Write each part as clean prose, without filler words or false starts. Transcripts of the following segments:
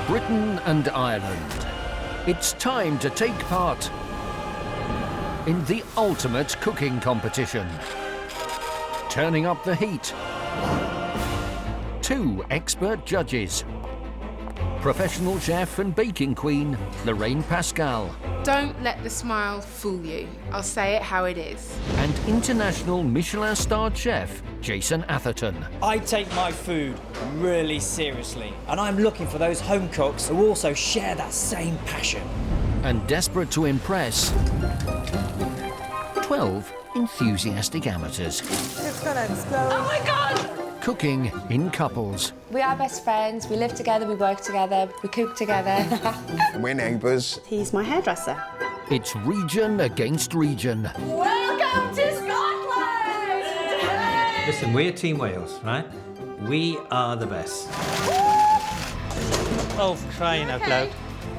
Britain and Ireland. It's time to take part in the ultimate cooking competition. Turning up the heat. 2 expert judges. Professional chef and baking queen, Lorraine Pascal. Don't let the smile fool you. I'll say it how it is. And international Michelin Star chef, Jason Atherton. I take my food really seriously, and I'm looking for those home cooks who also share that same passion. And desperate to impress, 12 enthusiastic amateurs. It's gonna explode. Oh my God! Cooking in couples. We are best friends, we live together, we work together, we cook together. We're neighbours. He's my hairdresser. It's region against region. Welcome to Scotland! Listen, we're Team Wales, right? We are the best. Oh, for crying out loud.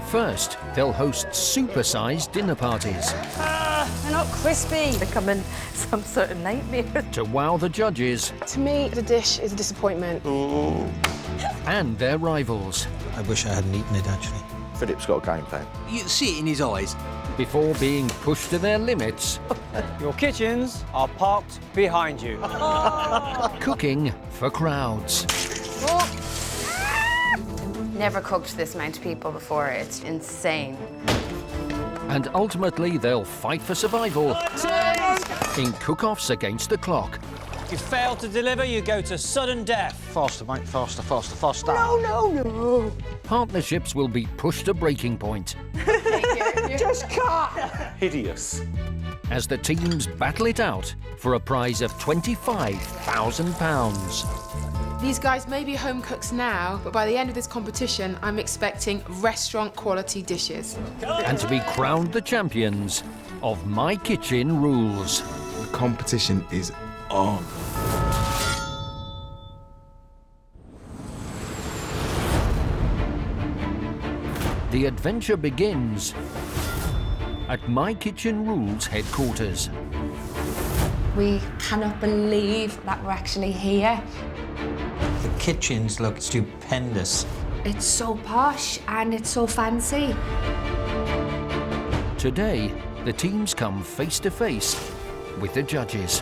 First, they'll host super-sized dinner parties. They're not crispy. They come in some sort of nightmare. To wow the judges. To me, the dish is a disappointment. And their rivals. I wish I hadn't eaten it, actually. Philip's got a game plan. You see it in his eyes. Before being pushed to their limits. Your kitchens are parked behind you. Cooking for crowds. Never cooked this amount of people before, it's insane. And ultimately, they'll fight for survival in cook-offs against the clock. If you fail to deliver, you go to sudden death. Faster, mate, faster, faster, faster. No. Partnerships will be pushed to breaking point Just cut. Hideous. as the teams battle it out for a prize of £25,000. These guys may be home cooks now, but by the end of this competition, I'm expecting restaurant-quality dishes. And to be crowned the champions of My Kitchen Rules. The competition is on. The adventure begins at My Kitchen Rules headquarters. We cannot believe that we're actually here. The kitchens look stupendous. It's so posh and it's so fancy. Today, the teams come face to face with the judges.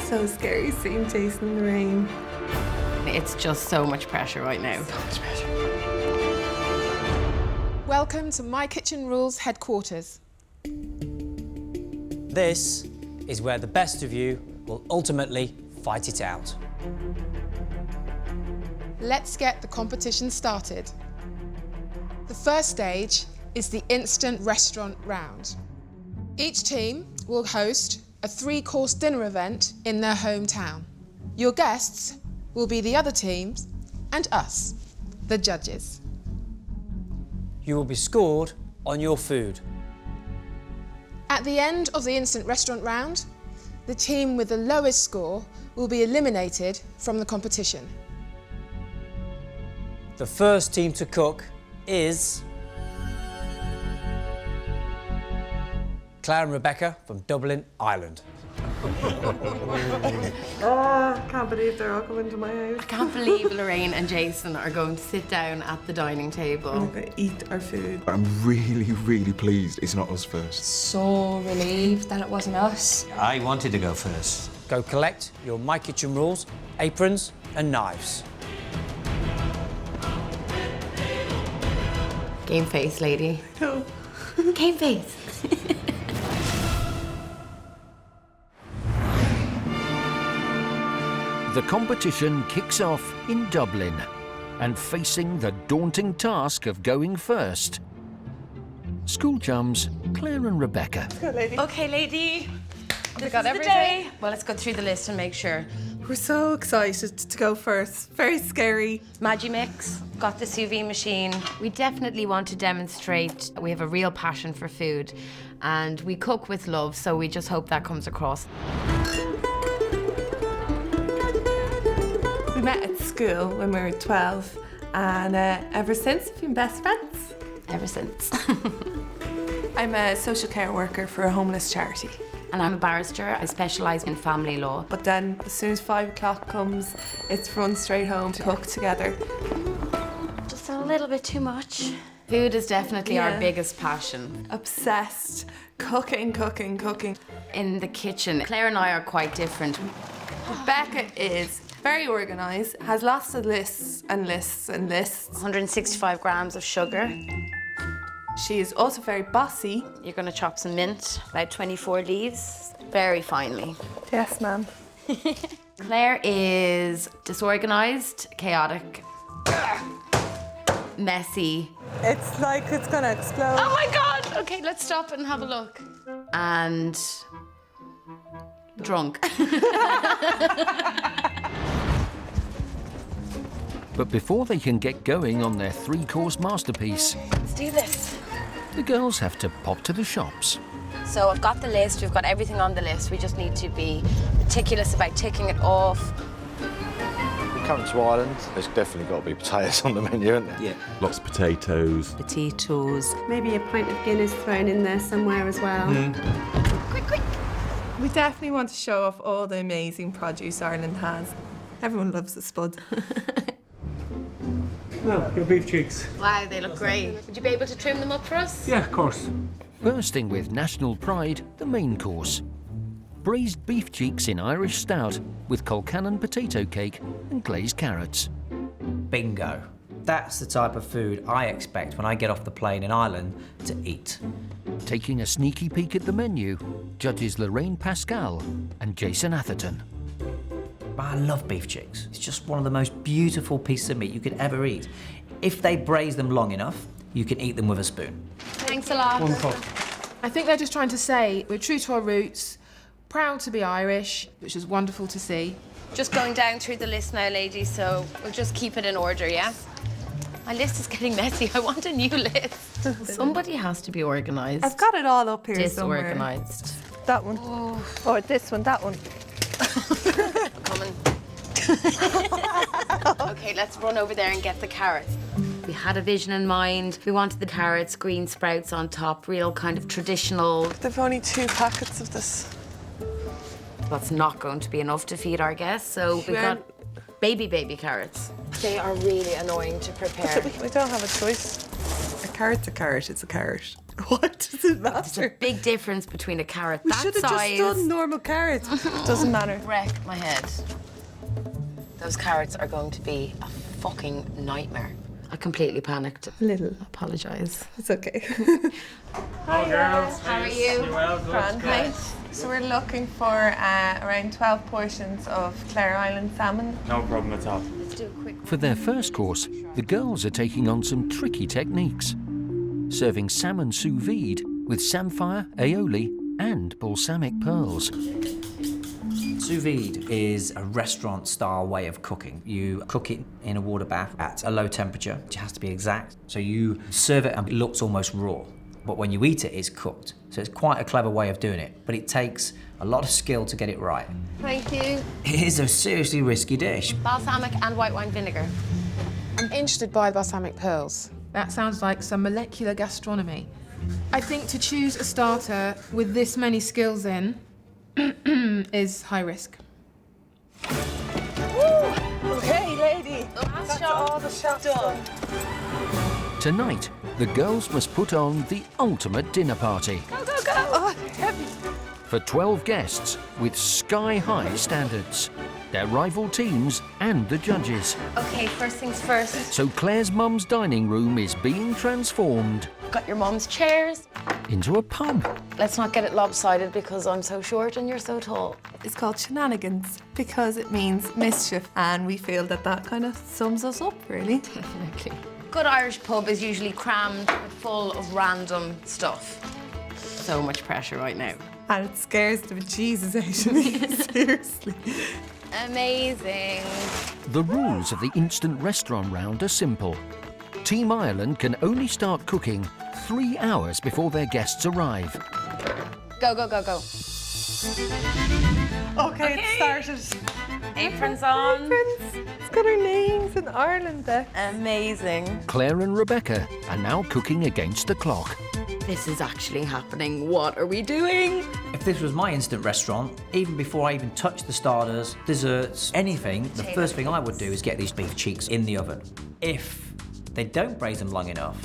So scary seeing Jason in the rain. It's just so much pressure right now. Welcome to My Kitchen Rules headquarters. This is where the best of you will ultimately fight it out. Let's get the competition started. The first stage is the instant restaurant round. Each team will host a 3-course dinner event in their hometown. Your guests will be the other teams and us, the judges. You will be scored on your food. At the end of the instant restaurant round, the team with the lowest score will be eliminated from the competition. The first team to cook is Claire and Rebecca from Dublin, Ireland. Oh, I can't believe they're all coming to my house. I can't believe Lorraine and Jason are going to sit down at the dining table. We're going to eat our food. I'm really, really pleased it's not us first. So relieved that it wasn't us. I wanted to go first. Go collect your My Kitchen Rules, aprons and knives. Game face, lady. No. Game face. The competition kicks off in Dublin, and facing the daunting task of going first, school chums Claire and Rebecca. Okay, lady. We got everything. Well, let's go through the list and make sure. We're so excited to go first. Very scary. Magimix, got the sous vide machine. We definitely want to demonstrate we have a real passion for food and we cook with love, so we just hope that comes across. We met at school when we were 12 and ever since we've been best friends. Ever since. I'm a social care worker for a homeless charity. And I'm a barrister. I specialise in family law. But then as soon as 5 o'clock comes, it's run straight home to cook together. Just so little bit too much. Food is definitely our Yeah. biggest passion. Obsessed. Cooking, cooking, cooking. In the kitchen, Claire and I are quite different. Rebecca is very organised, has lots of lists and lists and lists. 165 grams of sugar. She is also very bossy. You're going to chop some mint, about 24 leaves, very finely. Yes, ma'am. Claire is disorganised, chaotic, messy. It's like it's gonna explode. Oh my God! Okay, let's stop it and have a look. And drunk. But before they can get going on their three-course masterpiece, Let's do this. the girls have to pop to the shops. So I've got the list, we've got everything on the list. We just need to be meticulous about ticking it off. We come to Ireland, there's definitely got to be potatoes on the menu, isn't there? Yeah. Lots of potatoes. Potatoes. Maybe a pint of Guinness thrown in there somewhere as well. Quick, quick. We definitely want to show off all the amazing produce Ireland has. Everyone loves the spud. Well, your beef cheeks. Wow, they look great. Would you be able to trim them up for us? Yeah, of course. Bursting with national pride, the main course. Braised beef cheeks in Irish stout with Colcannon potato cake and glazed carrots. Bingo. That's the type of food I expect when I get off the plane in Ireland to eat. Taking a sneaky peek at the menu, judges Lorraine Pascal and Jason Atherton. I love beef cheeks. It's just one of the most beautiful pieces of meat you could ever eat. If they braise them long enough, you can eat them with a spoon. Thanks a lot. Wonderful. I think they're just trying to say we're true to our roots, proud to be Irish, which is wonderful to see. Just going down through the list now, ladies, so we'll just keep it in order, yeah? My list is getting messy. I want a new list. Somebody has to be organised. I've got it all up here somewhere. Disorganised. That one. Or this one, that one. Coming. Okay, let's run over there and get the carrots. We had a vision in mind. We wanted the carrots, green sprouts on top, real kind of traditional. There've only 2 packets of this. That's not going to be enough to feed our guests, so we've got baby carrots. They are really annoying to prepare. We don't have a choice. A carrot's a carrot, it's a carrot. What does it There's a matter? big difference between a carrot We that should have size. just done normal carrots. Doesn't matter. Wreck my head. Those carrots are going to be a fucking nightmare. I completely panicked. A little. Apologise. It's okay. Hi, girls. How are you? Well, Grand, thanks. So we're looking for around 12 portions of Clare Island salmon. No problem at all. Let's do a quick. For their first course, the girls are taking on some tricky techniques. Serving salmon sous vide with samphire, aioli and balsamic pearls. Sous vide is a restaurant-style way of cooking. You cook it in a water bath at a low temperature. It has to be exact. So you serve it and it looks almost raw. But when you eat it, it's cooked. So it's quite a clever way of doing it. But it takes a lot of skill to get it right. Thank you. It is a seriously risky dish. Balsamic and white wine vinegar. I'm interested by balsamic pearls. That sounds like some molecular gastronomy. I think to choose a starter with this many skills in is high risk. Okay, lady. Last All the shots done. Tonight, the girls must put on the ultimate dinner party. Go, go, go. Oh, heavy. For 12 guests with sky-high standards. Their rival teams and the judges. Okay, first things first. So Claire's mum's dining room is being transformed Got your mum's chairs. into a pub. Let's not get it lopsided because I'm so short and you're so tall. It's called shenanigans because it means mischief, and we feel that that kind of sums us up, really. Definitely. Good Irish pub is usually crammed with full of random stuff. So much pressure right now. And it scares the bejesus out of me, seriously. Amazing. The rules of the instant restaurant round are simple. Team Ireland can only start cooking 3 hours before their guests arrive. Go, go, go, go. Okay, it started. Aprons on. It's got our names in Ireland there. Amazing. Claire and Rebecca are now cooking against the clock. This is actually happening. What are we doing? If this was my instant restaurant, even before I even touch the starters, desserts, anything, the first thing I would do is get these beef cheeks in the oven. If they don't braise them long enough,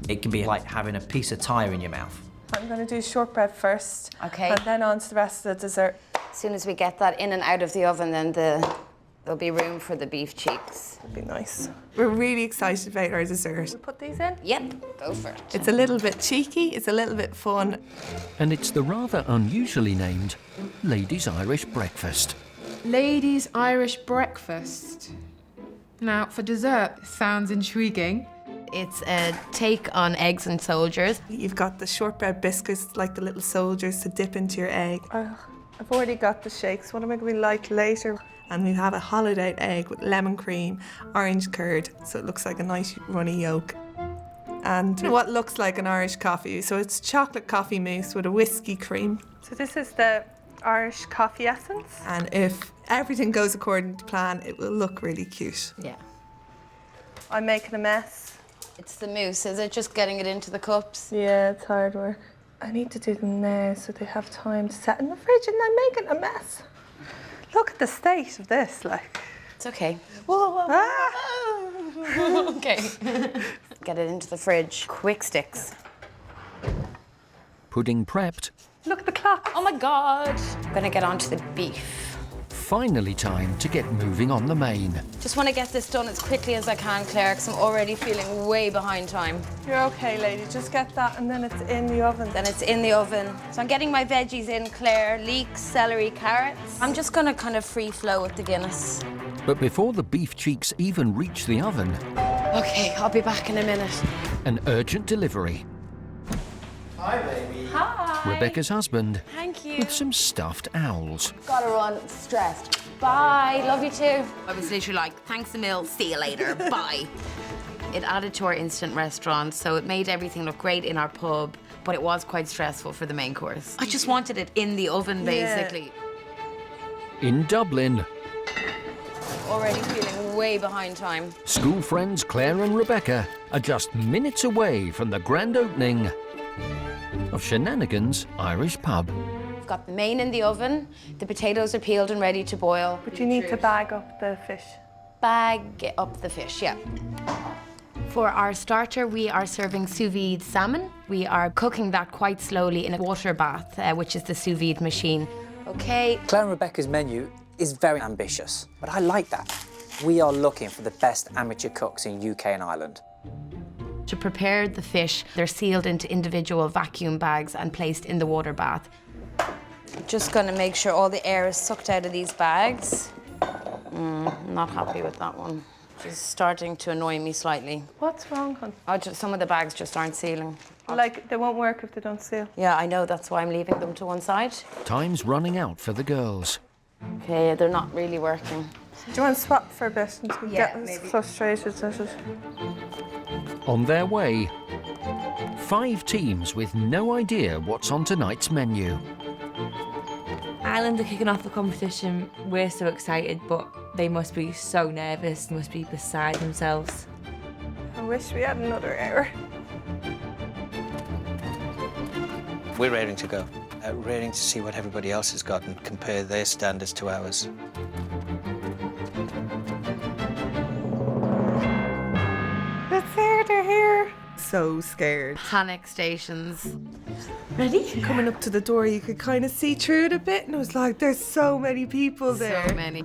it can be like having a piece of tyre in your mouth. I'm going to do shortbread first. Okay. And then on to the rest of the dessert. As soon as we get that in and out of the oven, then there'll be room for the beef cheeks. That'd be nice. We're really excited about our dessert. We put these in? Yep, go for it. It's a little bit cheeky, it's a little bit fun. And it's the rather unusually named Ladies' Irish Breakfast. Ladies' Irish breakfast. Now, for dessert, sounds intriguing. It's a take on eggs and soldiers. You've got the shortbread biscuits, like the little soldiers, to dip into your egg. I've already got the shakes. What am I going to be like later? And we have a hollowed out egg with lemon cream, orange curd, so it looks like a nice runny yolk. And what looks like an Irish coffee. So it's chocolate coffee mousse with a whiskey cream. So this is the Irish coffee essence. And if everything goes according to plan, it will look really cute. Yeah. I'm making a mess. It's the mousse, is it? Just getting it into the cups? Yeah, it's hard work. I need to do them now so they have time to set in the fridge and then making a mess. Look at the state of this, like. It's okay. Whoa, whoa. Okay. Get it into the fridge. Quick sticks. Pudding prepped. Look at the clock. Oh my God. I'm gonna get onto the beef. Finally time to get moving on the main. Just want to get this done as quickly as I can, Claire, because I'm already feeling way behind time. You're okay, lady. Just get that and then it's in the oven. Then it's in the oven. So I'm getting my veggies in, Claire. Leeks, celery, carrots. I'm just gonna kind of free flow with the Guinness. But before the beef cheeks even reach the oven, Okay, I'll be back in a minute. an urgent delivery. Hi, baby. Hi. Rebecca's husband Thank you. with some stuffed owls. Gotta run, stressed. Bye, love you too. I was literally like, thanks a mil, see you later, bye. It added to our instant restaurant, so it made everything look great in our pub, but it was quite stressful for the main course. I just wanted it in the oven, basically. In Dublin, Already feeling way behind time. school friends Claire and Rebecca are just minutes away from the grand opening of Shenanigans Irish Pub. We've got the main in the oven, the potatoes are peeled and ready to boil. But you need to bag up the fish. Bag up the fish, yeah. For our starter, we are serving sous vide salmon. We are cooking that quite slowly in a water bath, which is the sous vide machine. Okay. Claire and Rebecca's menu is very ambitious, but I like that. We are looking for the best amateur cooks in UK and Ireland. To prepare the fish, they're sealed into individual vacuum bags and placed in the water bath. Just gonna make sure all the air is sucked out of these bags. I'm not happy with that one. It's starting to annoy me slightly. What's wrong, hon? Some of the bags just aren't sealing. Like, they won't work if they don't seal. Yeah, I know, that's why I'm leaving them to one side. Time's running out for the girls. Okay, they're not really working. Do you want to swap for a bit until you Yeah, get maybe. frustrated at it? On their way, 5 teams with no idea what's on tonight's menu. Ireland are kicking off the competition. We're so excited, but they must be so nervous, must be beside themselves. I wish we had another hour. We're raring to go. Raring to see what everybody else has got and compare their standards to ours. It's here, they're here. So scared. Panic stations. Ready? Coming up to the door, you could kind of see through it a bit, and it was like, there's so many people there. So many.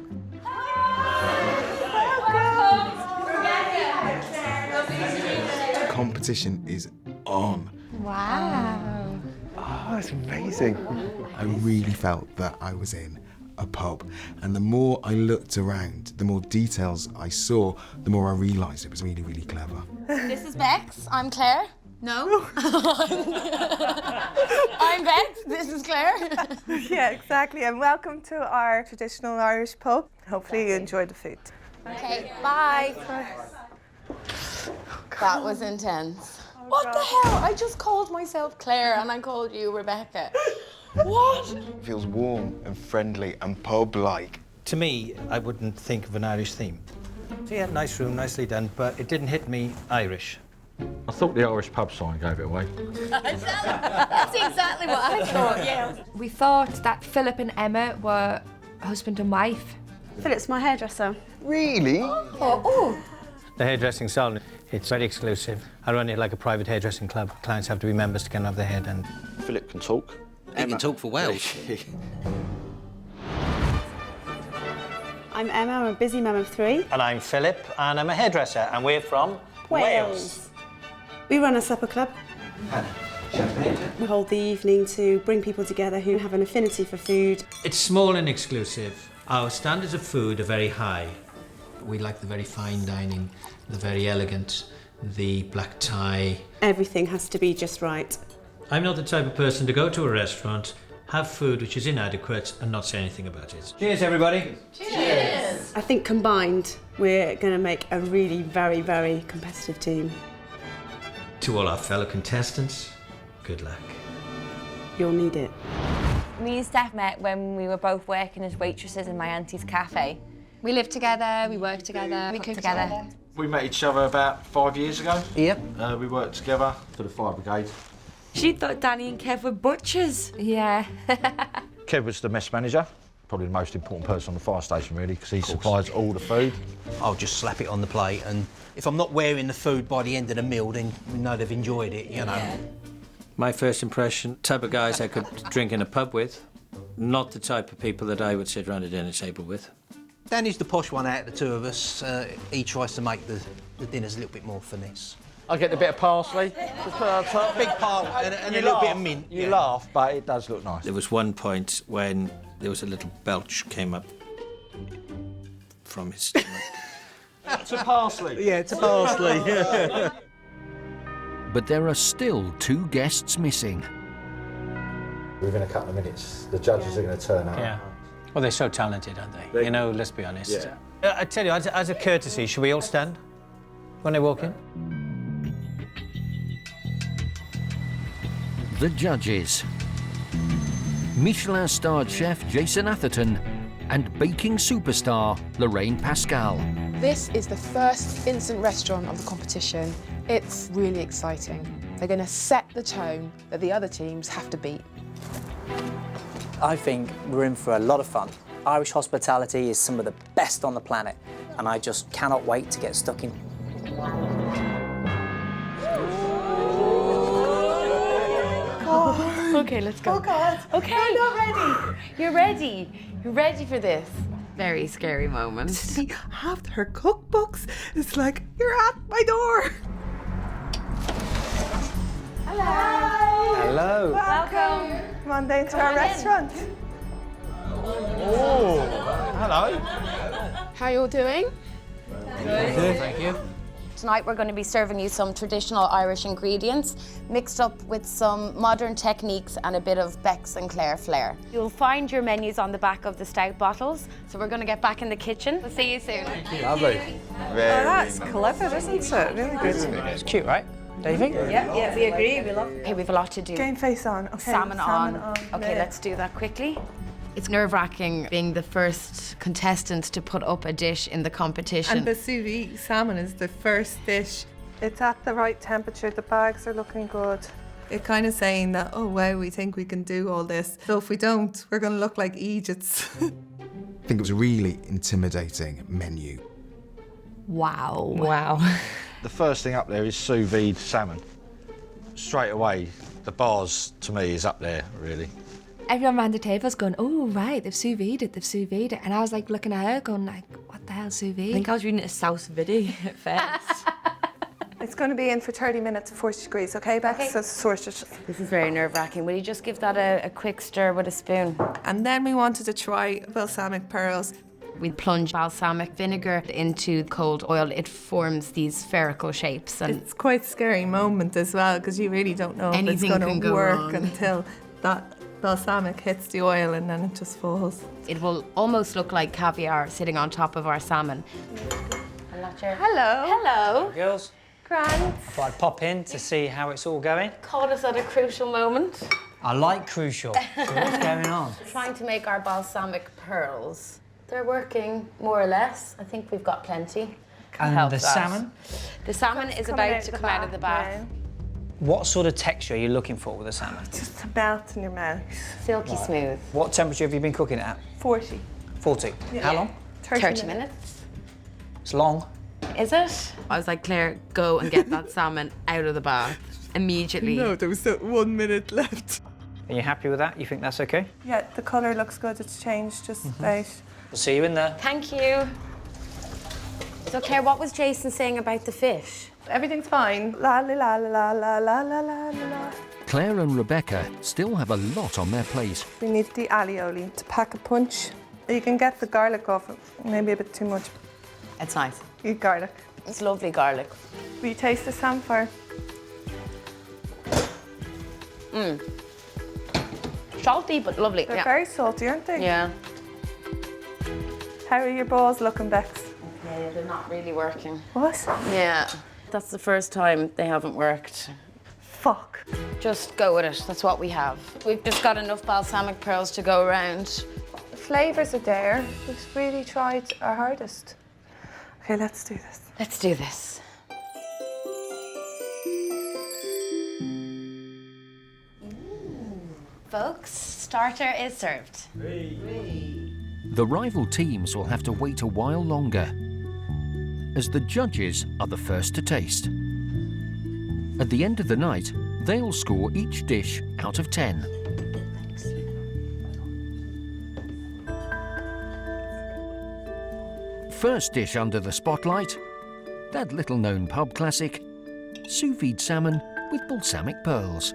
Competition is on. Wow. Oh, it's amazing. I really felt that I was in a pub, and the more I looked around, the more details I saw, the more I realised it was really, really clever. This is Bex. I'm Claire. No. I'm Bex. This is Claire. Yeah, exactly. And welcome to our traditional Irish pub. Hopefully you enjoy the food. Okay, bye. That was intense. What the hell? I just called myself Claire and I called you Rebecca. What? It feels warm and friendly and pub-like. To me, I wouldn't think of an Irish theme. So yeah, nice room, nicely done, but it didn't hit me Irish. I thought the Irish pub sign gave it away. That's exactly what I thought, yeah. We thought that Philip and Emma were husband and wife. Philip's my hairdresser. Really? Oh. The hairdressing salon, it's very exclusive. I run it like a private hairdressing club. Clients have to be members to get have their hair done. Philip can talk. He can talk for Welsh. I'm Emma, I'm a busy mum of 3. And I'm Philip, and I'm a hairdresser, and we're from Wales. We run a supper club. We hold the evening to bring people together who have an affinity for food. It's small and exclusive. Our standards of food are very high. We like the very fine dining, the very elegant, the black tie. Everything has to be just right. I'm not the type of person to go to a restaurant, have food which is inadequate, and not say anything about it. Cheers, everybody. Cheers! I think combined, we're going to make a really very, very competitive team. To all our fellow contestants, good luck. You'll need it. Me and Steph met when we were both working as waitresses in my auntie's cafe. We live together, we work together, we cook together. We met each other about 5 years ago. Yep. We worked together for the fire brigade. She thought Danny and Kev were butchers. Yeah. Kev was the mess manager, probably the most important person on the fire station, really, because he supplies all the food. I'll just slap it on the plate, and if I'm not wearing the food by the end of the meal, then we know they've enjoyed it, you know. Yeah. My first impression, type of guys I could drink in a pub with, not the type of people that I would sit around a dinner table with. Danny's the posh one out of the two of us. He tries to make the dinners a little bit more finesse. I get a bit of parsley, just put it on top. Big part and a little bit of mint. You laugh, but it does look nice. There was one point when there was a little belch came up from his stomach. To parsley? Yeah, to parsley. But there are still 2 guests missing. Within a couple of minutes, the judges are going to turn up. Yeah. Well, they're so talented, aren't they? You know, let's be honest. Yeah. I tell you, as a courtesy, should we all stand when they walk in? The judges. Michelin starred chef Jason Atherton and baking superstar Lorraine Pascal. This is the first instant restaurant of the competition. It's really exciting. They're going to set the tone that the other teams have to beat. I think we're in for a lot of fun. Irish hospitality is some of the best on the planet, and I just cannot wait to get stuck in. Okay, let's go. Oh God. Okay. I'm not ready. You're ready. You're ready for this. Very scary moment. See, half her cookbooks, it's like, you're at my door. Hello. Hello. Welcome. Come on down to our restaurant. Oh, hello. How you all doing? Good. Thank you. Tonight we're going to be serving you some traditional Irish ingredients mixed up with some modern techniques and a bit of Beck's and Clare flair. You'll find your menus on the back of the stout bottles, so we're going to get back in the kitchen. We'll see you soon. Lovely. That's clever, isn't it? Really good. It's cute, right? Don't you think? Yeah, we agree. We love it. Okay, we've a lot to do. Game face on. Okay. Salmon on. Okay, Yeah. let's do that quickly. It's nerve-wracking being the first contestant to put up a dish in the competition. And the sous vide salmon is the first dish. It's at the right temperature, the bags are looking good. It's kind of saying that, oh wow, we think we can do all this. So if we don't, we're going to look like Egypts. I think it was a really intimidating menu. Wow. Wow. The first thing up there is sous vide salmon. Straight away, the bars to me is up there, really. Everyone around the table was going, oh, right, they've sous vide it, they've sous vide it. And I was like looking at her going like, what the hell, sous vide? I think I was reading it as Sous Vide at first. It's going to be in for 30 minutes at 40 degrees, okay, Beck? Okay. So sort it. This is very nerve-wracking. Will you just give that a quick stir with a spoon? And then we wanted to try balsamic pearls. We plunge balsamic vinegar into cold oil. It forms these spherical shapes. And It's quite a scary moment as well, because you really don't know if it's Anything going can to go work wrong. until that balsamic hits the oil and then it just falls. it will almost look like caviar sitting on top of our salmon. Hello. Hello. Girls, Grant. thought I'd pop in to see how it's all going. Caught us at a crucial moment. I like crucial. So what's going on? Trying to make our balsamic pearls. They're working more or less. I think we've got plenty. Can And help the that. salmon? The salmon is about to come out of the bath. What sort of texture are you looking for with the salmon? Just to melt in your mouth. Silky smooth. What temperature have you been cooking it at? 40. 40. How long? 30 minutes. It's long. Is it? I was like, Claire, go and get that salmon out of the bath immediately. No, there was 1 minute left. Are you happy with that? You think that's okay? Yeah, the colour looks good. It's changed just about. We'll see you in there. Thank you. So, Claire, what was Jason saying about the fish? Everything's fine. La la la la la la la la la. Claire and Rebecca still have a lot on their plate. We need the alioli to pack a punch. You can get the garlic off it, maybe a bit too much. It's nice. Eat garlic. It's lovely garlic. Will you taste the samphire? Salty, but lovely. They're very salty, aren't they? Yeah. How are your balls looking, Bex? Yeah, they're not really working. What? Yeah. That's the first time they haven't worked. Fuck. Just go with it. That's what we have. We've just got enough balsamic pearls to go around. The flavours are there. We've really tried our hardest. Okay, let's do this. Let's do this. Folks, starter is served. The rival teams will have to wait a while longer, as the judges are the first to taste. At the end of the night, they'll score each dish out of 10. First dish under the spotlight, that little-known pub classic, sous vide salmon with balsamic pearls.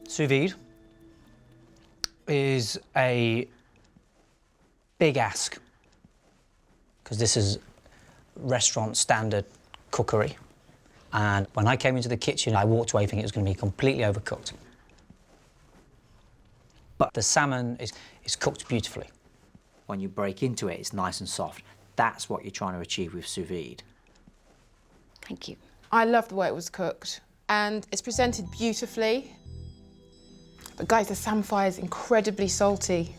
Sous vide is a big ask because this is restaurant standard cookery. And when I came into the kitchen, I walked away thinking it was going to be completely overcooked. But the salmon is cooked beautifully. When you break into it, it's nice and soft. That's what you're trying to achieve with sous vide. Thank you. I love the way it was cooked, and it's presented beautifully. But guys, the samphire is incredibly salty.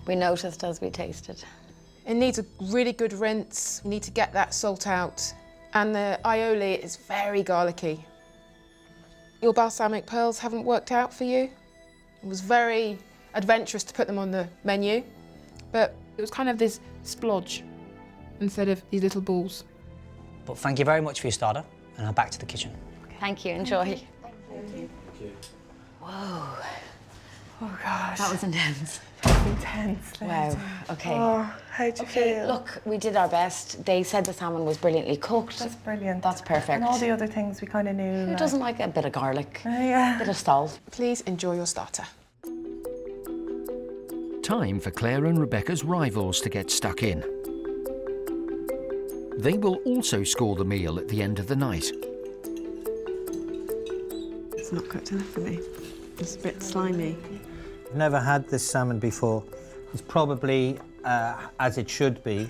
We noticed as we tasted. It needs a really good rinse. We need to get that salt out. And the aioli is very garlicky. Your balsamic pearls haven't worked out for you. It was very adventurous to put them on the menu, but it was kind of this splodge instead of these little balls. But thank you very much for your starter, and now back to the kitchen. Thank you, enjoy. Thank you. Whoa. Oh gosh. That was intense. Intense. Wow, okay. Oh, how'd you feel? Look, we did our best. They said the salmon was brilliantly cooked. That's brilliant. That's perfect. And all the other things we kind of knew. Who doesn't like a bit of garlic? Yeah. A bit of salt. Please enjoy your starter. Time for Claire and Rebecca's rivals to get stuck in. They will also score the meal at the end of the night. It's not cooked enough for me. It's a bit slimy. I've never had this salmon before. It's probably as it should be.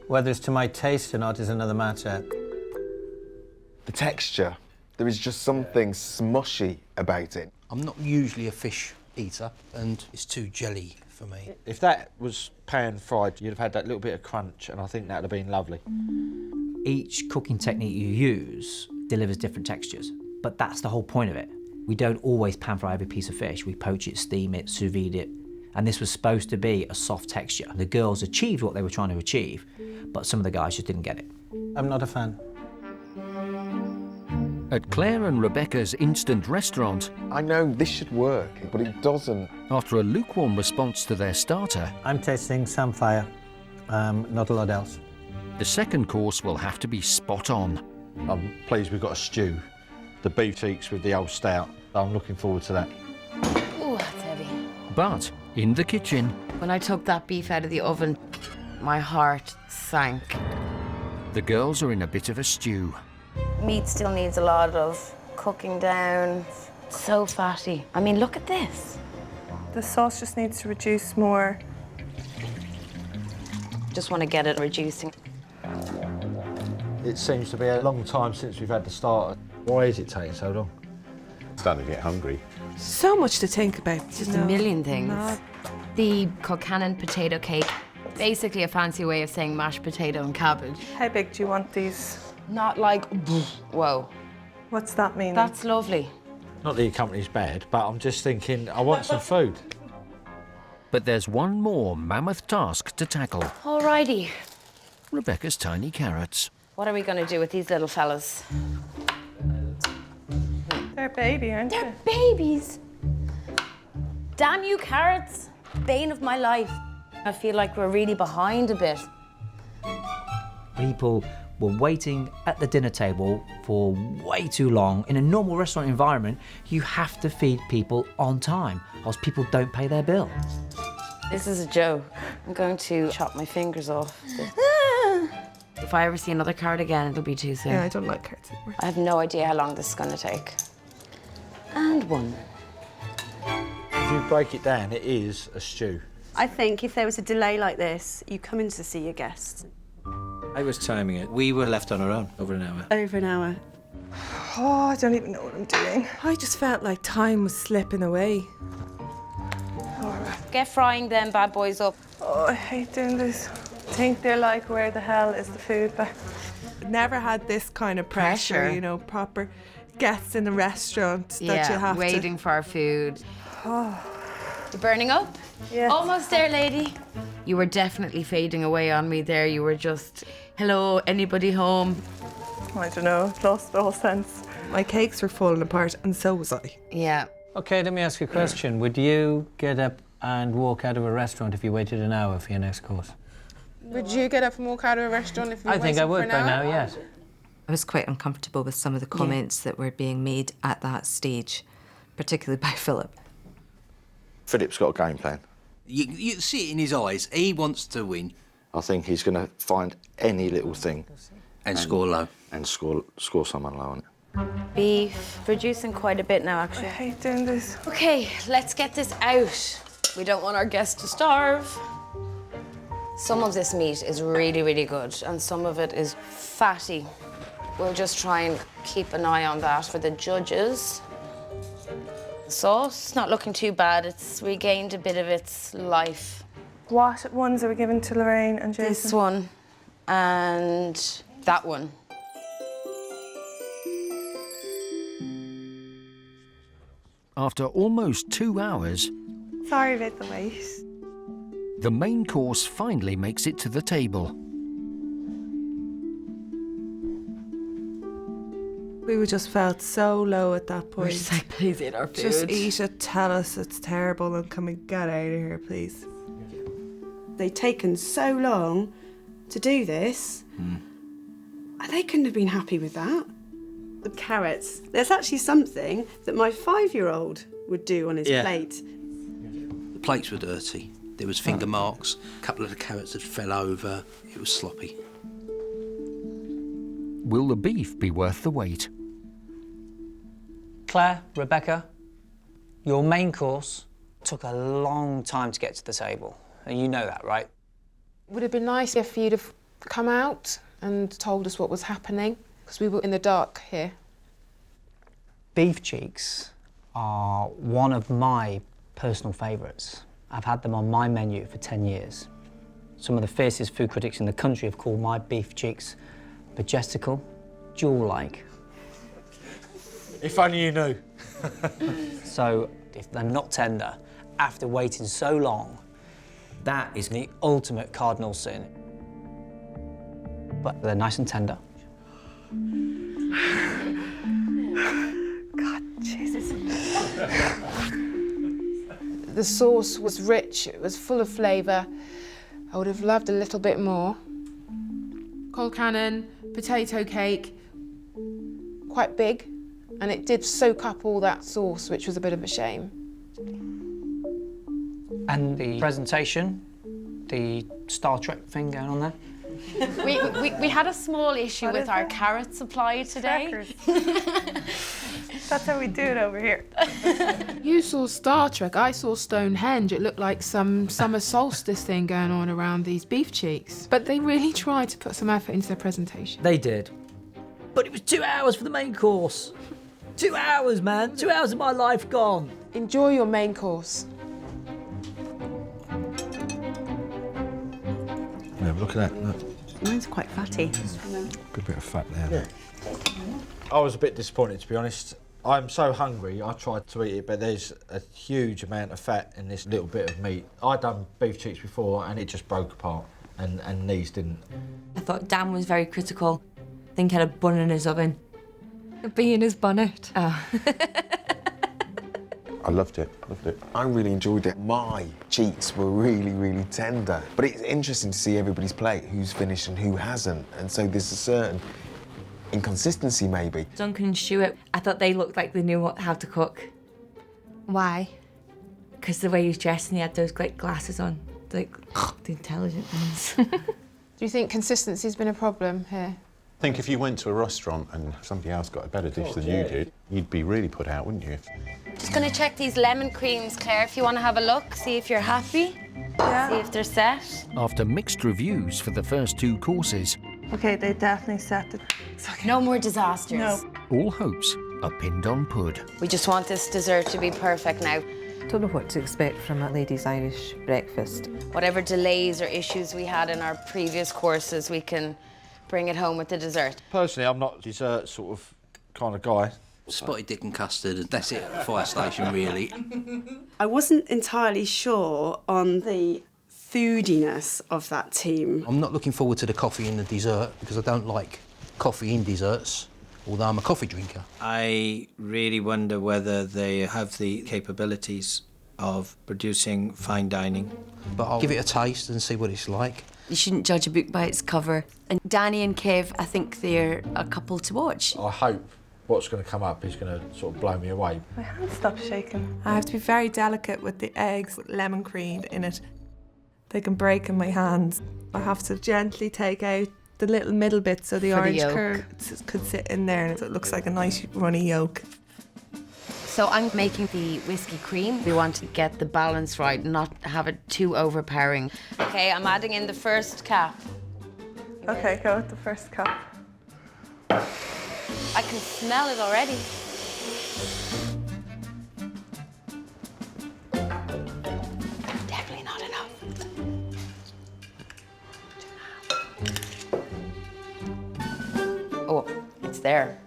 Whether it's to my taste or not is another matter. The texture, there is just something smushy about it. I'm not usually a fish eater, and it's too jelly for me. If that was pan fried, you'd have had that little bit of crunch, and I think that'd have been lovely. Each cooking technique you use delivers different textures, but that's the whole point of it. We don't always pan fry every piece of fish. We poach it, steam it, sous vide it, and this was supposed to be a soft texture. The girls achieved what they were trying to achieve, but some of the guys just didn't get it. I'm not a fan. At Claire and Rebecca's instant restaurant, I know this should work, but it doesn't. after a lukewarm response to their starter, I'm tasting samphire, not a lot else. the second course will have to be spot on. I'm pleased we've got a stew. The beef cheeks with the old stout. I'm looking forward to that. Ooh, that's heavy. But in the kitchen, When I took that beef out of the oven, my heart sank. the girls are in a bit of a stew. Meat still needs a lot of cooking down. It's so fatty. I mean, look at this. The sauce just needs to reduce more. Just want to get it reducing. It seems to be a long time since we've had the starter. Why is it taking so long? Starting to get hungry. So much to think about. Just a million things. The Kilcannon potato cake, basically a fancy way of saying mashed potato and cabbage. How big do you want these? Not like, whoa. What's that mean? That's lovely. Not that your company's bad, but I'm just thinking I want some food. But there's one more mammoth task to tackle. Alrighty. Rebecca's tiny carrots. What are we going to do with these little fellas? They're a baby, aren't they? They're babies. Damn you, carrots. Bane of my life. I feel like we're really behind a bit. People were waiting at the dinner table for way too long. In a normal restaurant environment, you have to feed people on time, or else people don't pay their bill. This is a joke. I'm going to chop my fingers off. If I ever see another carrot again, it'll be too soon. Yeah, I don't like carrots anymore. I have no idea how long this is going to take. And one. If you break it down, it is a stew. I think if there was a delay like this, you come in to see your guests. I was timing it. We were left on our own over an hour. Over an hour. Oh, I don't even know what I'm doing. I just felt like time was slipping away. Get frying them bad boys up. Oh, I hate doing this. I think they're like, where the hell is the food back? Never had this kind of pressure, you know, proper guests in a restaurant that you have waiting for our food. Oh. You burning up? Yeah. Almost there, lady. You were definitely fading away on me there. You were just, hello, anybody home? I don't know, lost all sense. My cakes were falling apart, and so was I. Yeah. OK, let me ask you a question. Would you get up and walk out of a restaurant if you waited an hour for your next course? Would you get up and walk out of a restaurant if you were I think I would waiting for an by hour? now, yes. I was quite uncomfortable with some of the comments that were being made at that stage, particularly by Philip. Philip's got a game plan. You see it in his eyes. He wants to win. I think he's going to find any little thing. And score low. And score someone low on it. Beef. Reducing quite a bit now, actually. I hate doing this. OK, let's get this out. We don't want our guests to starve. Some of this meat is really, really good, and some of it is fatty. We'll just try and keep an eye on that for the judges. The sauce, not looking too bad. It's regained a bit of its life. What ones are we giving to Lorraine and Jason? This one and that one. After almost 2 hours, Sorry about the wait. the main course finally makes it to the table. We just felt so low at that point. We're just like, please eat our food. Just eat it, tell us it's terrible, and can we get out of here, please? They'd taken so long to do this. They couldn't have been happy with that. The carrots. There's actually something that my 5-year-old would do on his plate. The plates were dirty. There was finger marks. A couple of the carrots had fell over. It was sloppy. Will the beef be worth the wait? Claire, Rebecca, your main course took a long time to get to the table. And you know that, right? Would it have been nice if you'd have come out and told us what was happening, because we were in the dark here. Beef cheeks are one of my personal favourites. I've had them on my menu for 10 years. Some of the fiercest food critics in the country have called my beef cheeks majestical, jewel-like. If only you knew. So, if they're not tender, after waiting so long, that is the ultimate cardinal sin. But they're nice and tender. God, Jesus. The sauce was rich, it was full of flavour. I would have loved a little bit more. Cold cannon, potato cake, quite big, and it did soak up all that sauce, which was a bit of a shame. And the presentation, the Star Trek thing going on there. We had a small issue with our carrot supply today. That's how we do it over here. You saw Star Trek, I saw Stonehenge. It looked like some summer solstice thing going on around these beef cheeks. But they really tried to put some effort into their presentation. They did. But it was 2 hours for the main course. 2 hours, man. 2 hours of my life gone. Enjoy your main course. Yeah, look at that. Look. Mine's quite fatty. Good bit of fat there. Yeah. I was a bit disappointed, to be honest. I'm so hungry, I tried to eat it, but there's a huge amount of fat in this little bit of meat. I'd done beef cheeks before and it just broke apart, and these didn't. I thought Dan was very critical. I think he had a bun in his oven. A bee in his bonnet. Oh. I loved it. I really enjoyed it. My cheeks were really, really tender. But it's interesting to see everybody's plate, who's finished and who hasn't. And so there's a certain inconsistency, maybe. Duncan and Stuart, I thought they looked like they knew how to cook. Why? Because the way he was dressed and he had those great glasses on. Like, the intelligent ones. Do you think consistency's been a problem here? I think if you went to a restaurant and somebody else got a better dish than you did, you'd be really put out, wouldn't you? Just gonna check these lemon creams, Claire, if you want to have a look, see if you're happy. Yeah. See if they're set. After mixed reviews for the first 2 courses, Okay, they definitely set it. No more disasters. No. all hopes are pinned on Pud. We just want this dessert to be perfect now. Don't know what to expect from a ladies' Irish breakfast. Whatever delays or issues we had in our previous courses, we can bring it home with the dessert. Personally, I'm not a dessert sort of kind of guy. Spotted dick and custard, and that's it at the fire station, really. I wasn't entirely sure on the foodiness of that team. I'm not looking forward to the coffee in the dessert because I don't like coffee in desserts, although I'm a coffee drinker. I really wonder whether they have the capabilities of producing fine dining. But I'll give it a taste and see what it's like. You shouldn't judge a book by its cover. And Danny and Kev, I think they're a couple to watch. I hope what's going to come up is going to sort of blow me away. My hand stopped shaking. I have to be very delicate with the eggs with lemon cream in it. They can break in my hands. I have to gently take out the little middle bit so the For the orange yolk. curd could sit in there and it looks like a nice runny yolk. So I'm making the whiskey cream. We want to get the balance right, not have it too overpowering. Okay, I'm adding in the first cap. Okay, go with the first cup. I can smell it already. Definitely not enough. Oh, it's there.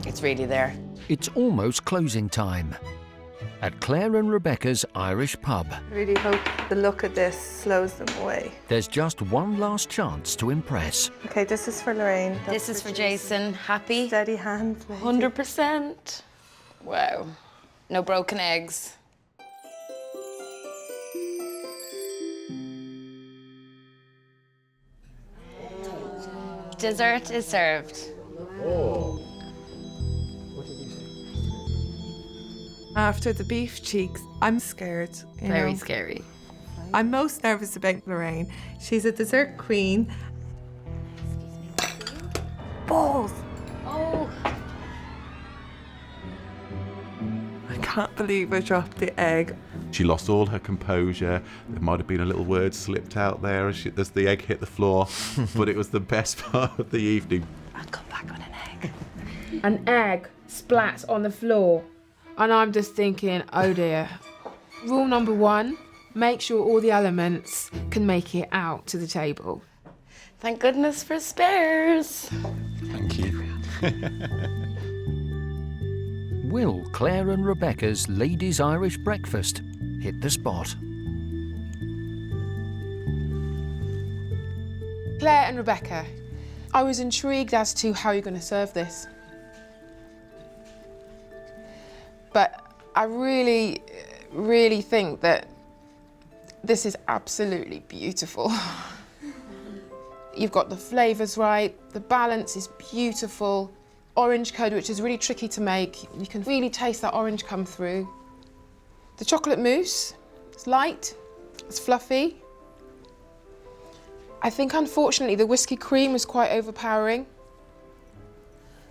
It's really there. It's almost closing time at Claire and Rebecca's Irish pub. I really hope the look of this slows them away. There's just one last chance to impress. Okay, this is for Lorraine. This is for Jason. Happy? Steady hand. 100%. Wow. No broken eggs. Dessert is served. Oh. After the beef cheeks, I'm scared. you Very know. scary. I'm most nervous about Lorraine. She's a dessert queen. Balls! Oh. I can't believe I dropped the egg. She lost all her composure. There might have been a little word slipped out there as the egg hit the floor, but it was the best part of the evening. I'll come back on an egg. An egg splats on the floor. And I'm just thinking, oh dear. Rule number 1, make sure all the elements can make it out to the table. Thank goodness for spares. Thank you. Will Claire and Rebecca's Ladies' Irish Breakfast hit the spot? Claire and Rebecca, I was intrigued as to how you're going to serve this. But I really, really think that this is absolutely beautiful. You've got the flavours right, the balance is beautiful. Orange curd, which is really tricky to make. You can really taste that orange come through. The chocolate mousse, it's light, it's fluffy. I think unfortunately the whiskey cream is quite overpowering,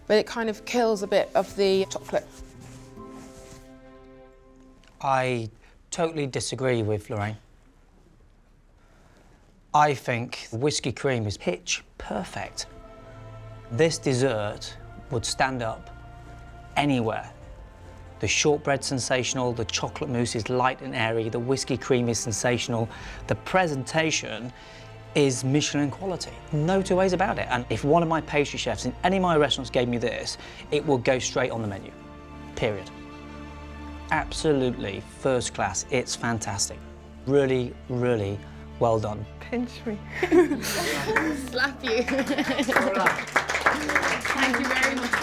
but it kind of kills a bit of the chocolate. I totally disagree with Lorraine. I think the whiskey cream is pitch perfect. This dessert would stand up anywhere. The shortbread's sensational, the chocolate mousse is light and airy, the whiskey cream is sensational. The presentation is Michelin quality. No two ways about it. And if one of my pastry chefs in any of my restaurants gave me this, it would go straight on the menu, period. Absolutely first class. It's fantastic. Really, really well done. Pinch me. Slap you. Thank you very much.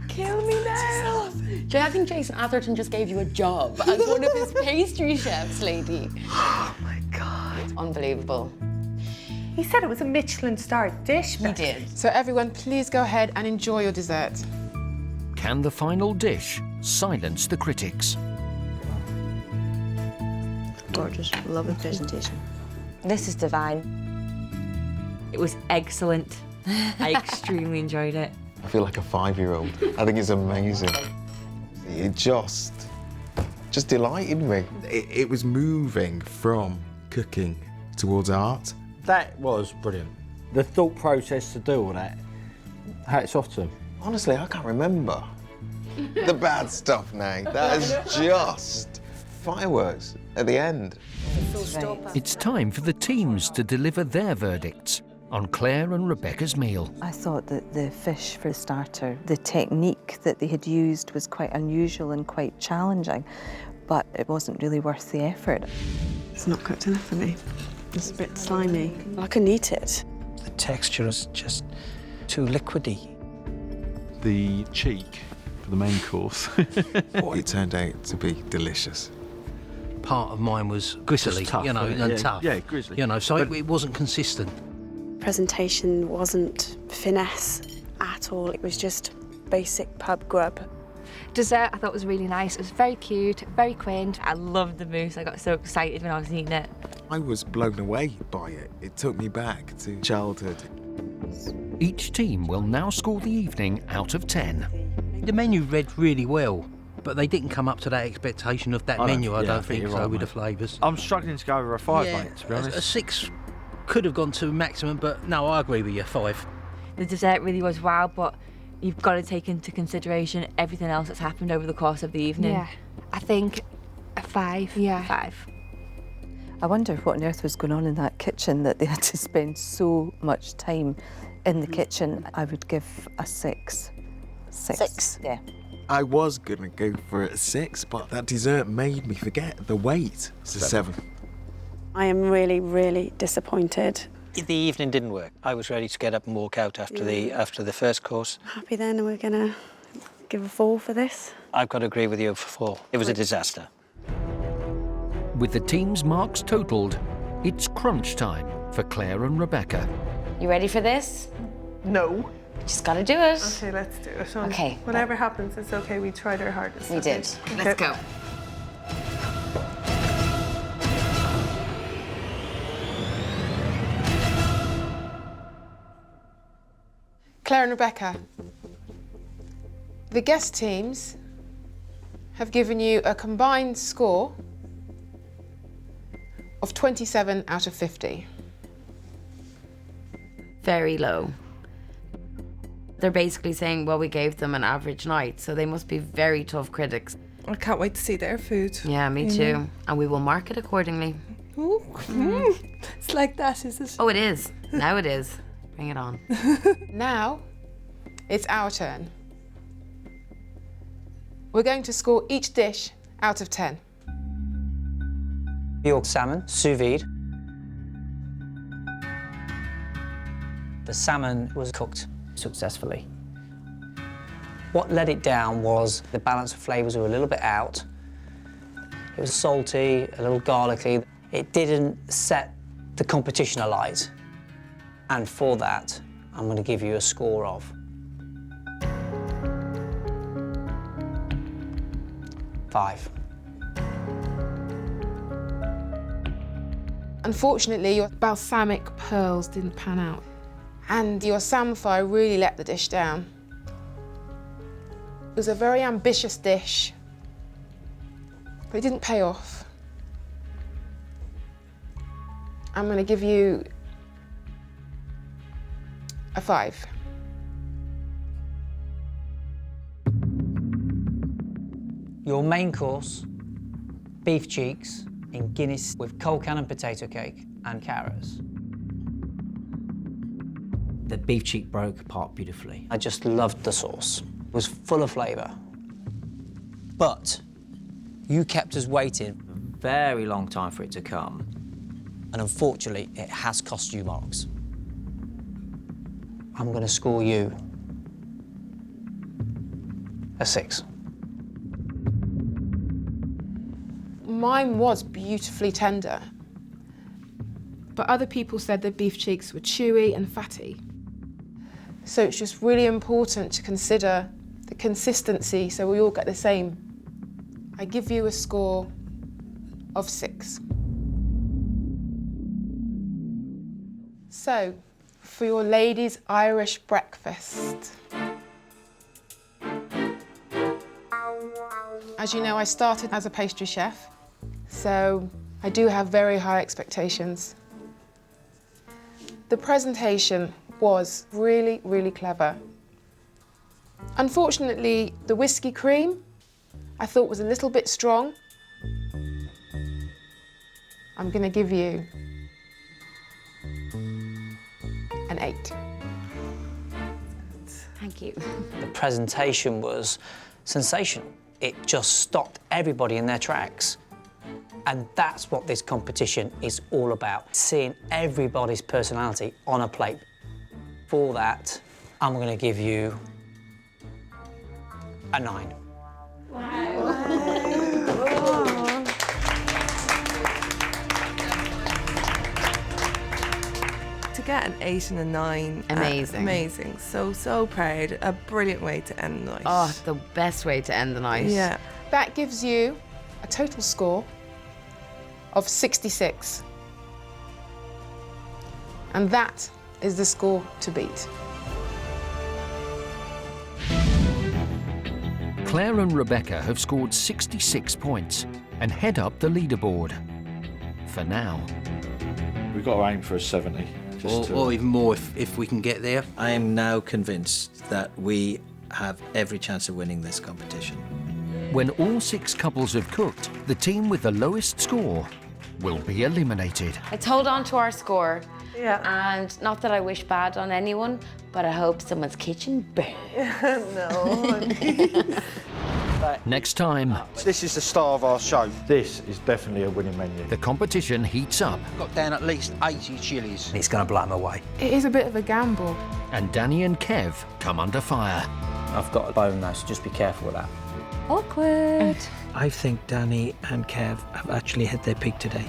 Kill me now. I think Jason Atherton just gave you a job as one of his pastry chefs, lady. Oh my God. Unbelievable. He said it was a Michelin Star dish. He did. So everyone, please go ahead and enjoy your dessert. Can the final dish silence the critics? Gorgeous. Lovely presentation. This is divine. It was excellent. I extremely enjoyed it. I feel like a 5-year-old. I think it's amazing. It just delighted me. It was moving from cooking towards art. That was brilliant. The thought process to do all that, hats off to them. Honestly, I can't remember the bad stuff now. That is just fireworks at the end. It's time for the teams to deliver their verdicts on Claire and Rebecca's meal. I thought that the fish for a starter, the technique that they had used was quite unusual and quite challenging, but it wasn't really worth the effort. It's not cooked enough for me. It's a bit slimy. I couldn't eat it. The texture is just too liquidy. The cheek for the main course. It turned out to be delicious. Part of mine was grizzly, Just tough, you know, wasn't it? and Yeah. tough. Yeah, grizzly. You know, so it wasn't consistent. Presentation wasn't finesse at all. It was just basic pub grub. Dessert I thought was really nice. It was very cute, very quaint. I loved the mousse. I got so excited when I was eating it. I was blown away by it. It took me back to childhood. Each team will now score the evening out of 10. The menu read really well, but they didn't come up to that expectation of that menu, I don't think you're so, right, with the mate. flavours. I'm struggling to go over a 5, mate, to be honest. A 6 could have gone to maximum, but no, I agree with you, 5. The dessert really was wow, but you've got to take into consideration everything else that's happened over the course of the evening. Yeah. I think a 5. Yeah. 5. I wonder what on earth was going on in that kitchen that they had to spend so much time in the kitchen. I would give a 6. 6. Yeah. I was gonna go for a 6, but that dessert made me forget the weight. It's a 7. I am really, really disappointed. The evening didn't work. I was ready to get up and walk out after the first course. Happy then, we're gonna give a 4 for this. I've got to agree with you for 4. It was a disaster. With the team's marks totalled, it's crunch time for Claire and Rebecca. You ready for this? No. Just gotta do it. Okay, let's do it. Okay. Whatever happens, it's okay. We tried our hardest. We okay? did. Okay. Let's go. Claire and Rebecca, the guest teams have given you a combined score of 27 out of 50. Very low. They're basically saying, well, we gave them an average night, so they must be very tough critics. I can't wait to see their food. Yeah, me too. And we will mark it accordingly. Ooh. It's like that, is it? Oh, it is. Now it is. Bring it on. Now, it's our turn. We're going to score each dish out of 10. York salmon, sous vide. The salmon was cooked successfully. What let it down was the balance of flavours were a little bit out. It was salty, a little garlicky. It didn't set the competition alight. And for that, I'm going to give you a score of 5. Unfortunately, your balsamic pearls didn't pan out, and your samphire really let the dish down. It was a very ambitious dish, but it didn't pay off. I'm going to give you a 5. Your main course, beef cheeks, in Guinness with cold cannon potato cake and carrots. The beef cheek broke apart beautifully. I just loved the sauce. It was full of flavour. But you kept us waiting A very long time for it to come. and unfortunately, it has cost you marks. I'm going to score you a 6. Mine was beautifully tender, but other people said the beef cheeks were chewy and fatty. So it's just really important to consider the consistency so we all get the same. I give you a score of 6. So, for your ladies' Irish breakfast. As you know, I started as a pastry chef, so I do have very high expectations. The presentation was really, really clever. Unfortunately, the whiskey cream I thought was a little bit strong. I'm going to give you an 8. Thank you. The presentation was sensational. It just stopped everybody in their tracks. And that's what this competition is all about, seeing everybody's personality on a plate. For that, I'm going to give you a 9. To get an 8 and a 9. Amazing. Amazing. So proud. A brilliant way to end the night. Oh, the best way to end the night. Yeah. That gives you a total score of 66. And that is the score to beat. Claire and Rebecca have scored 66 points and head up the leaderboard. For now. We've got to aim for a 70. Or even more if we can get there. I am now convinced that we have every chance of winning this competition. When all 6 couples have cooked, the team with the lowest score will be eliminated. Let's hold on to our score. Yeah. And not that I wish bad on anyone, but I hope someone's kitchen burns. No. Next time, This is the star of our show. This is definitely a winning menu. the competition heats up Got down at least 80 chilies. It's going to blow them away. It is a bit of a gamble. and Danny and Kev come under fire. I've got a bone though, so just be careful with that. Awkward. I think Danny and Kev have actually hit their peak today.